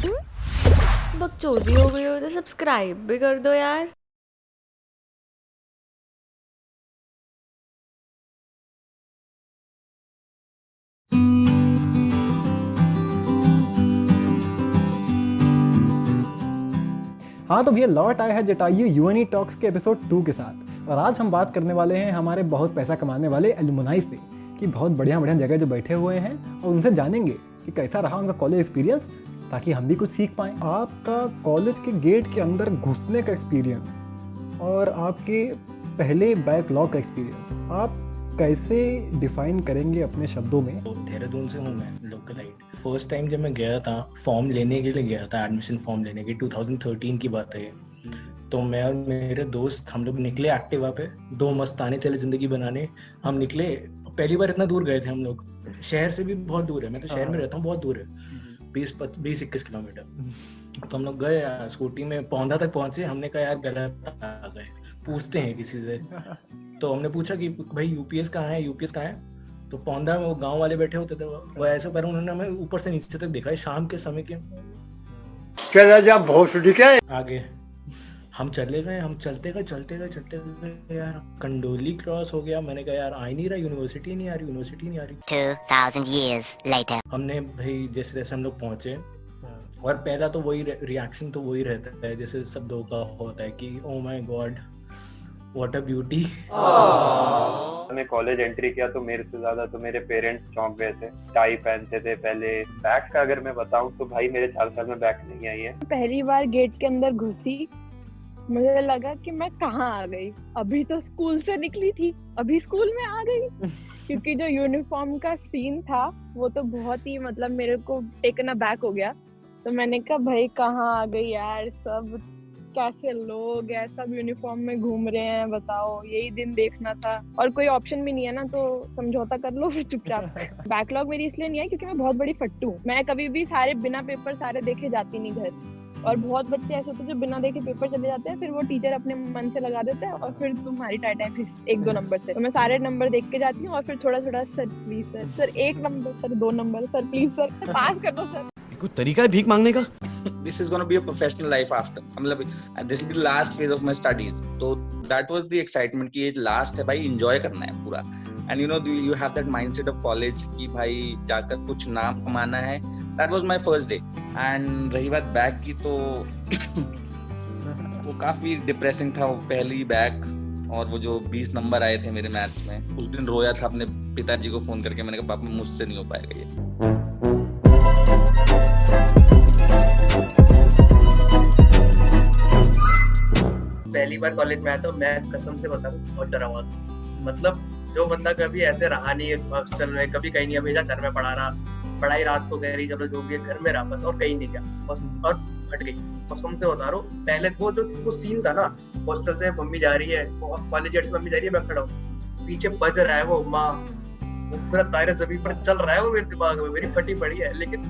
बकचोदी हो गई हो तो सब्सक्राइब भी कर दो यार। हाँ तो भैया लौट आया है जटायु यूएनई टॉक्स के एपिसोड 2 के साथ। और आज हम बात करने वाले हैं हमारे बहुत पैसा कमाने वाले एलुमनाई से कि बहुत बढ़िया बढ़िया जगह जो बैठे हुए हैं और उनसे जानेंगे कि कैसा रहा उनका कॉलेज एक्सपीरियंस, ताकि हम भी कुछ सीख पाएँ। आपका कॉलेज के गेट के अंदर घुसने का एक्सपीरियंस और आपके पहले बैकलॉग का एक्सपीरियंस आप कैसे डिफाइन करेंगे अपने शब्दों में? तो देहरादून से हूँ मैं, लोकलाइट। फर्स्ट टाइम जब मैं गया था फॉर्म लेने के लिए गया था, एडमिशन फॉर्म लेने की, 2013 की बात है। तो मैं और मेरे दोस्त हम लोग निकले एक्टिवा पे, दो मस्ताने चले जिंदगी बनाने। हम निकले, पहली बार इतना दूर गए थे हम लोग। शहर से भी बहुत दूर है, मैं तो शहर में रहता हूँ, बहुत दूर है, 20-21 किलोमीटर। तो हम लोग गए स्कूटी में, पौंधा तक पहुंचे। हमने कहा यार गलत आ गए, पूछते हैं किसी से। तो हमने पूछा कि भाई यूपीएस कहाँ है, यूपीएस कहाँ है। तो पौंधा में वो गांव वाले बैठे होते थे, वो ऐसे पर उन्होंने हमें ऊपर से नीचे तक देखा है, शाम के समय के। चला जा भोसड़ी के आगे हम चले गए, हम चलते गए यार, कंडोली क्रॉस हो गया। मैंने कहा यार आ ही नहीं रहा, यूनिवर्सिटी नहीं आ रही। 2000 years later. हमने भाई जैसे जैसे हम लोग पहुंचे, और पहला तो वही रिएक्शन तो वही रहता है जैसे सब लोगों का होता है कि oh my God what a beauty. मैंने कॉलेज एंट्री किया तो मेरे से ज्यादा तो मेरे पेरेंट्स चौंक गए थे। टाई पहनते थे पहले। बैग का अगर मैं बताऊं तो भाई मेरे 4 साल में बैग नहीं आई है। पहली बार गेट के अंदर घुसी, मुझे लगा कि मैं कहाँ आ गई। अभी तो स्कूल से निकली थी, अभी स्कूल में आ गई। क्योंकि जो यूनिफॉर्म का सीन था वो तो बहुत ही मतलब मेरे को टेकन अबैक हो गया। तो मैंने कहा भाई कहाँ आ गई यार, सब कैसे लोग हैं, सब यूनिफॉर्म में घूम रहे हैं, बताओ। यही दिन देखना था और कोई ऑप्शन भी नहीं है ना, तो समझौता कर लो फिर चुपचाप। बैकलॉग मेरी इसलिए नहीं है क्योंकि मैं बहुत बड़ी फट्टू हूँ। मैं कभी भी सारे बिना पेपर सारे देखे जाती नहीं घर। और बहुत बच्चे ऐसे होते हैं जो बिना देखे पेपर चले जाते हैं, फिर वो टीचर अपने मन से लगा देते हैं और फिर तुम्हारी टाइट फिर 1-2 नंबर से। तो मैं सारे नंबर देख के जाती हूँ और फिर थोड़ा थोड़ा sir please sir 1 number, sir 2 number, sir please sir pass कर दो सर। कोई तरीका है भीख मांगने का? This is going to be a professional life after. This will be the last phase of my studies. So that was the excitement कि ये last है भाई, enjoy करना है पूरा. And you know you have that mindset of college कि भाई जाकर कुछ नाम कमाना है. That was my first day. And रही बात बैग की तो वो काफी डिप्रेसिंग था वो पहली बैग। और वो जो 20 नंबर आए थे मेरे मैथ्स में, उस दिन रोया था अपने पिताजी को फोन करके। मैंने कहा पापा मुझसे नहीं हो पाएगा ये। पहली बार कॉलेज में आया तो मैं कसम से बता रहा हूँ बहुत डरा हुआ था। मतलब जो बंदा कभी ऐसे रहा नहीं है हॉस्टल में, कभी कहीं नहीं, हमेशा घर में पढ़ा रहा, पढ़ाई रात को कह रही, चलो जो भी है घर में रहा बस, और कहीं नहीं गया बस। और फट गई कसम से बता रहा हूँ। पहले वो सीन था ना, हॉस्टल से मम्मी जा रही है, कॉलेज से मम्मी जा रही है, मैं खड़ा हूँ, पीछे बज रहा है वो माँ, वो पूरा तारे जमीन पर चल रहा है वो मेरे दिमाग में, मेरी फटी पड़ी है। लेकिन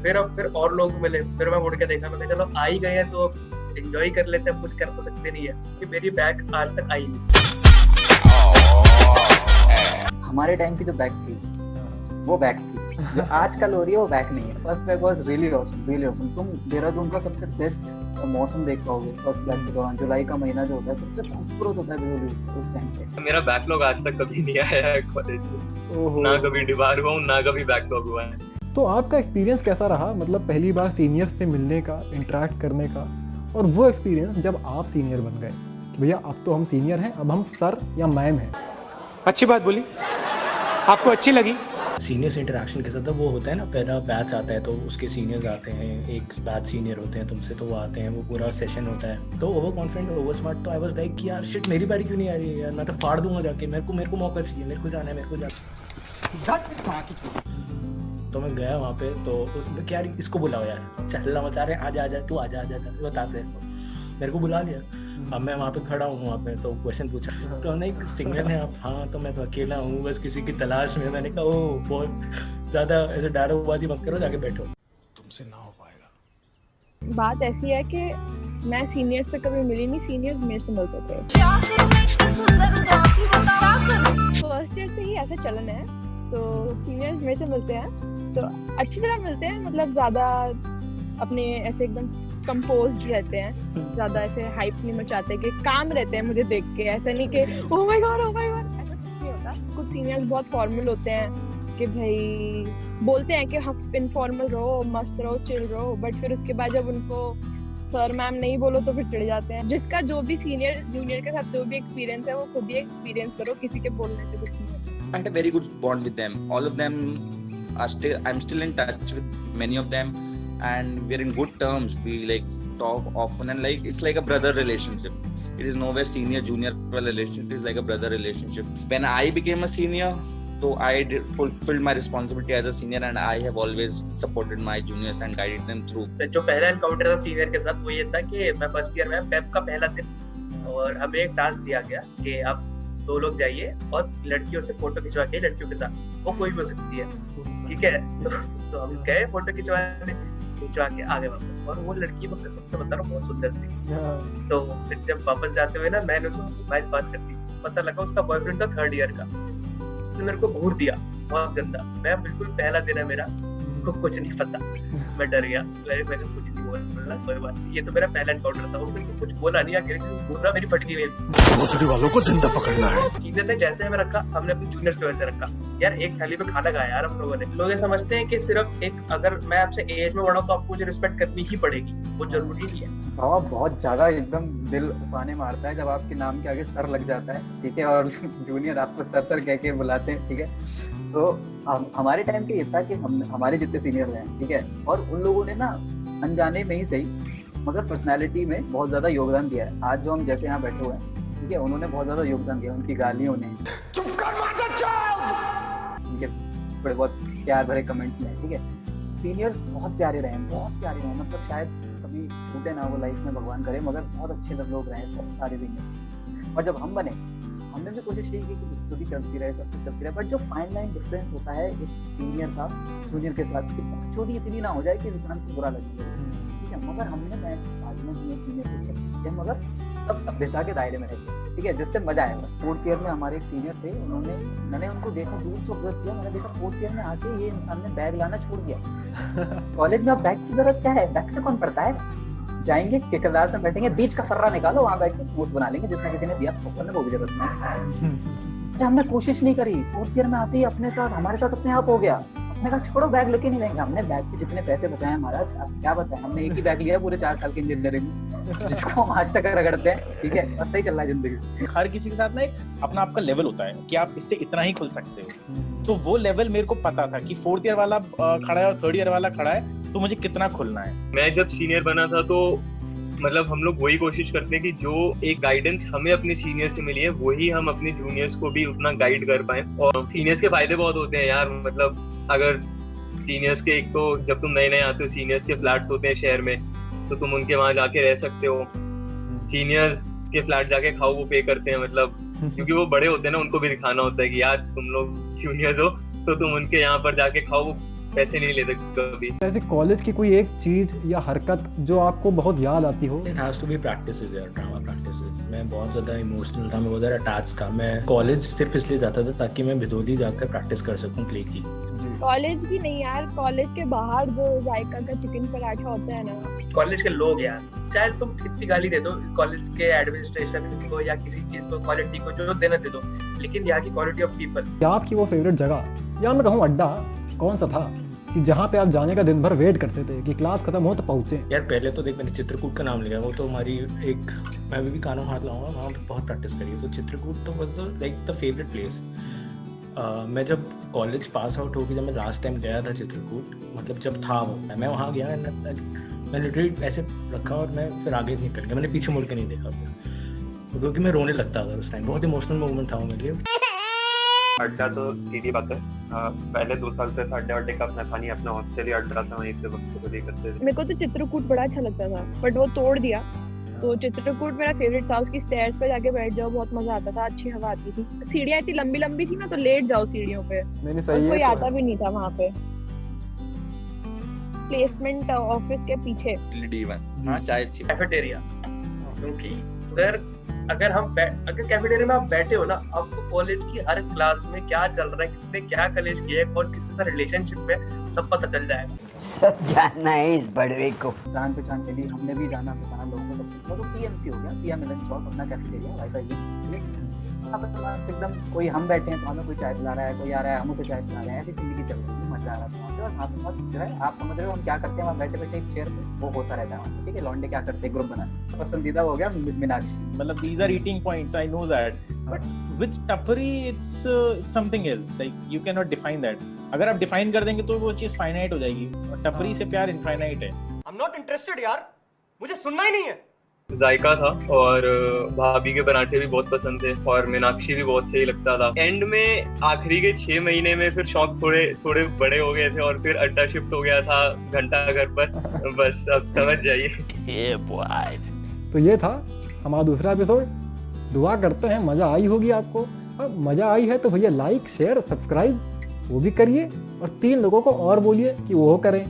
फिर और लोग मिले, फिर मैं मुड़ के देखा, मैं चलो आ ही गए हैं तो एंजॉय कर लेते हैं, कुछ कर तो सकते नहीं है। कि मेरी बैग आज तक आई नहीं। हमारे टाइम की जो बैग थी वो बैग थी, जो आजकल हो रही है वो बैग नहीं है। First bag was really awesome. तुम देहरादून का सबसे बेस्ट मौसम देख पाओगे फर्स्ट बैग के दौरान। जुलाई का महीना जो होता है सबसे खूबसूरत होता है उस टाइम पे। मेरा बैकलॉग आज तक कभी नहीं आया है कॉलेज में, ना कभी डिबार हुआ हूँ, ना कभी बैकलॉग हुआ है। तो आपका एक्सपीरियंस कैसा रहा, मतलब पहली बार सीनियर्स से मिलने का, इंटरेक्ट करने का, और वो एक्सपीरियंस जब आप सीनियर बन गए कि भैया अब तो हम सीनियर हैं, अब हम सर या मैम हैं? अच्छी बात बोली, आपको अच्छी लगी। सीनियर से इंटरेक्शन के साथ वो होता है ना, पहला बैच आता है तो उसके सीनियर्स आते हैं, एक बैच सीनियर होते हैं तुमसे, तो वो आते हैं, वो पूरा सेशन होता है। तो ओवर कॉन्फिडेंट, ओवर स्मार्ट, तो आई वाज लाइक कि यार शिट मेरी बारी क्यों नहीं आ रही है यार, मैं तो फाड़ दूंगा जाके, मेरे को मौका चाहिए, मेरे को जाना है, मेरे को जाना। तो मैं गया वहाँ पे, तो उसमें क्या इसको बुलाओ यार, चल्ला मचा रहे, आजा तू आजा बताते हैं। मेरे को बुला लिया, अब मैं वहाँ पे खड़ा हूँ, वहाँ पे तो क्वेश्चन पूछा, तो हमने एक सिंगल है आप? हाँ। तो मैं तो अकेला हूँ, बस किसी की तलाश में। मैंने कहा ओ बहुत ज्यादा ऐसे डायलॉगबाजी मत करो, जाके बैठो, तुमसे ना हो पाएगा। बात ऐसी है कि मैं सीनियर्स से कभी मिली नहीं, सीनियर्स मेरे से मिलते थे। फर्स्ट ईयर से ही ऐसा चलन है, तो सीनियर्स मेरे से मिलते हैं तो अच्छी तरह मिलते हैं, मतलब ज्यादा अपने ऐसे एकदम कंपोज्ड रहते हैं, ज्यादा ऐसे हाइप नहीं मचाते, कि काम रहते हैं मुझे देख के, ऐसा नहीं कि ओह माय गॉड ऐसा कुछ नहीं होता। कुछ सीनियर्स बहुत फॉर्मल होते हैं कि भाई बोलते हैं कि हम इनफॉर्मल रहो, मस्त रहो, चिल रहो, बट फिर उसके बाद जब उनको सर मैम नहीं बोलो तो फिर चिढ़ जाते हैं। जिसका जो भी सीनियर जूनियर के साथ जो भी एक्सपीरियंस है वो खुद ही एक्सपीरियंस करो, किसी के बोलने से कुछ नहीं होता। I had a very good bond with them. All of them are I'm still in touch with many of them, and we're in good terms. We like talk often, and like it's like a brother relationship. It is nowhere senior junior relationship. It is like a brother relationship. When I became a senior, so I fulfilled my responsibility as a senior, and I have always supported my juniors and guided them through. जो पहला encounter था senior के साथ वो ये था कि मैं फर्स्ट ईयर में पेप का पहला दिन, और हमें एक टास्क दिया गया कि आप 2 लोग जाइए और लड़कियों से फोटो खिंचवा के, लड़कियों के साथ, वो कोई भी हो सकती है, ठीक है। तो हम गए फोटो खिंचवा के आ गए वापस, और वो लड़की को कसम से बता रहा हूँ बहुत सुंदर थी। तो फिर जब वापस जाते हुए ना मैंने उसको स्माइल पास कर दी, पता लगा उसका बॉयफ्रेंड था 3rd ईयर का। उसने मेरे को घूर दिया बहुत गंदा। मैं बिल्कुल पहला दिन है मेरा, को कुछ नहीं पता, मैं डर गया, मैंने कुछ नहीं बोला, कोई बात नहीं, ये तो मेरा पहला एनकाउंटर था। उसने कुछ बोला नहीं, आगे बोला मेरी फट गई। भोसड़ी वालों को जिंदा पकड़ना है। सीनियर ने जैसे हमें रखा, हमने अपने जूनियर्स को वैसे रखा। यार एक थाली पे खाना खाया यार हम लोगों ने। लोग ये समझते हैं कि सिर्फ एक, अगर मैं आपसे एज में बड़ा हूं तो आपको मुझे रिस्पेक्ट करनी ही पड़ेगी, वो जरूरी नहीं है। बाबा बहुत ज्यादा एकदम दिल उफाने मारता है जब आपके नाम के आगे सर लग जाता है, ठीक है, और जूनियर आपको सर सर कह के बुलाते हैं, ठीक है। तो हमारे टाइम पे ये था कि हम हमारे जितने सीनियर हैं, ठीक है, और उन लोगों ने ना अनजाने में ही सही मगर पर्सनालिटी में बहुत ज्यादा योगदान दिया है। आज जो हम जैसे यहाँ बैठे हुए हैं, ठीक है, उन्होंने बहुत ज्यादा योगदान दिया। उनकी गालियों ने, उनके बड़े बहुत प्यार भरे कमेंट्स में, ठीक है। सीनियर्स बहुत प्यारे रहे, मतलब शायद कभी छूटे ना वो लाइफ में, भगवान करे, मगर बहुत अच्छे लोग रहे सब सारे सीनियर। और जब हम बने, हमने भी कोशिश की कि स्टडी चलती रहे, सब कुछ चलती रहे, बट जो फाइन लाइन डिफरेंस होता है एक सीनियर का जूनियर के साथ, कि बकचोदी इतनी ना हो जाए कि इंसान को बुरा लगे, ठीक है। मगर हमने सीनियर को चेक किया, मगर सब सभ्यता के दायरे में रहे, ठीक है, जिससे मजा आएगा। 4th ईयर में हमारे एक सीनियर थे, मैंने उनको देखा दूर से ऑब्जर्व किया, मैंने देखा 4th ईयर में आके ये इंसान ने बैग लाना छोड़ दिया। कॉलेज में अब बैग की जरूरत क्या है, बैग से कौन पढ़ता है। जाएंगे क्लास में बैठेंगे, बीच का फर्रा निकालो, वहाँ बैठ के नोट बना लेंगे, जितना किसी ने दिया वो भी जरूरत नहीं। अच्छा हमने कोशिश नहीं करी, 4th ईयर में आते ही अपने साथ हमारे साथ अपने आप हो गया। हमने कहा छोड़ो बैग लेके नहीं जाएंगे, हमने बैग के जितने पैसे बचाए महाराज, आप क्या बताएं, हमने एक ही बैग लिया पूरे 4 साल की इंजीनियरिंग में, जिसको हम आज तक रगड़ते हैं, ठीक है, और सही चल रहा है जिंदगी। हर किसी के साथ ना एक अपना आपका लेवल होता है कि आप इससे इतना ही खुल सकते हो। तो वो लेवल मेरे को पता था कि 4th ईयर वाला खड़ा है और 3rd ईयर वाला खड़ा है, तो मुझे कितना खुलना है। मैं जब सीनियर बना था तो मतलब हम लोग वही कोशिश करते हैं कि जो एक गाइडेंस हमें अपने सीनियर से मिली है वही हम अपने जूनियर्स को भी उतना गाइड कर पाए। और सीनियर्स के फायदे बहुत होते हैं यार, मतलब अगर सीनियर्स के, एक तो जब तुम नए आते हो, सीनियर्स के फ्लैट्स होते हैं शहर में, तो तुम उनके वहां जाके रह सकते हो। सीनियर्स के फ्लैट जाके खाओ, वो पे करते हैं, मतलब क्योंकि वो बड़े होते हैं ना, उनको भी दिखाना होता है कि यार तुम लोग जूनियर्स हो तो तुम उनके यहाँ पर जाके खाओ, वो पैसे नहीं लेते कभी। ऐसे कॉलेज की कोई एक चीज या हरकत जो आपको बहुत याद आती हो? It has to be practices यार, ड्रामा प्रैक्टिसेस। मैं बहुत ज्यादा इमोशनल था, मैं बहुत ज्यादा अटैच था। मैं कॉलेज सिर्फ इसलिए जाता था ताकि मैं भिदोदी जाकर प्रैक्टिस कर सकूं प्ले की। कॉलेज की नहीं यार, कॉलेज के बाहर जो जायका का चिकन पराठा होता है ना, कॉलेज के लोग यार, चाहे तुम कितनी गाली दे दो इस कॉलेज के एडमिनिस्ट्रेशन को या किसी चीज को, क्वालिटी को जो देना दे दो, लेकिन यहाँ की क्वालिटी ऑफ पीपल। आपकी वो फेवरेट जगह या मैं कहूँ अड्डा कौन सा था कि जहाँ पे आप जाने का दिन भर वेट करते थे कि क्लास खत्म हो तो पहुंचे? यार पहले तो देख, मैंने चित्रकूट का नाम लिया, वो तो हमारी एक, मैं अभी भी कानों हाथ लाऊंगा, वहाँ पे बहुत प्रैक्टिस करी है। तो चित्रकूट तो was like the favourite place. मैं जब कॉलेज पास आउट होकर जब मैं लास्ट टाइम गया था चित्रकूट, मतलब जब था वो, मैं वहाँ गया, मैं लिटरली ऐसे रखा और मैं फिर आगे निकल गया, मैंने पीछे मुड़ के नहीं देखा फिर, क्योंकि मैं रोने लगता था उस टाइम। बहुत इमोशनल मोमेंट था वो मेरे लिए। अड्डा तो सीधी बात है, पहले 2 साल से अड्डे का अपना था नहीं, अपना ऑस्ट्रेलिया अड्डा था, वहीं से वक्त को लेकर थे। मेरे को तो चित्रकूट बड़ा अच्छा लगता था, बट वो तोड़ दिया। तो चित्रकूट मेरा फेवरेट था, उसकी स्टेयर्स पे जाके बैठ जाओ, बहुत मजा आता था, अच्छी हवा आती थी। सीढ़ियाँ इतनी लंबी लंबी थी ना, तो लेट जाओ सीढ़ियों पे, कोई आता भी नहीं था वहाँ पे। प्लेसमेंट ऑफिस के पीछे चाय अच्छी कैफेटेरिया, क्योंकि अगर कैफेटेरिया में आप बैठे हो ना, आपको कॉलेज की हर क्लास में क्या चल रहा है, किसने क्या कॉलेज किया है और किसके साथ रिलेशनशिप में, सब पता चल जाएगा। सब जानना है इस बड़वे को। जान पहचान के लिए हमने भी जाना पहचाना लोगों को, तो पीएमसी हो गया, पिया मिलन शॉप, अपना कैफेटेरिया, वाईफाई। अब एकदम कोई हम बैठे हैं तो हमें कोई चाय पिला रहा है, कोई आ रहा है हम उसे चाय पिला रहे हैं, ऐसी जिंदगी चल रही है, मजा आ रहा था। और हाथ में जो है आप समझ रहे हो हम क्या करते हैं, वहाँ बैठे बैठे एक चेयर पे वो होता रहता है वहाँ, ठीक है। लौंडे क्या करते हैं, ग्रुप बनाते। पसंदीदा हो गया मीनाक्षी, मतलब these are eating points, I know that, but with टपरी it's something else, like you cannot define that. अगर आप डिफाइन कर देंगे तो वो चीज फाइनाइट हो जाएगी, और टपरी से प्यार इनफाइनाइट है। I'm not interested यार, मुझे सुनना ही नहीं है। जायका था और भाभी के पराठे भी बहुत पसंद थे और मीनाक्षी भी बहुत सही लगता था। एंड में आखिरी के 6 महीने में फिर शौक थोड़े बड़े हो गए थे और फिर अड्डा शिफ्ट हो गया था घंटा घर पर। बस अब समझ जाइए। तो ये था हमारा दूसरा एपिसोड। दुआ करते हैं मज़ा आई होगी आपको। अब मज़ा आई है तो भैया लाइक शेयर सब्सक्राइब वो भी करिए, और 3 लोगों को और बोलिए कि वो करें।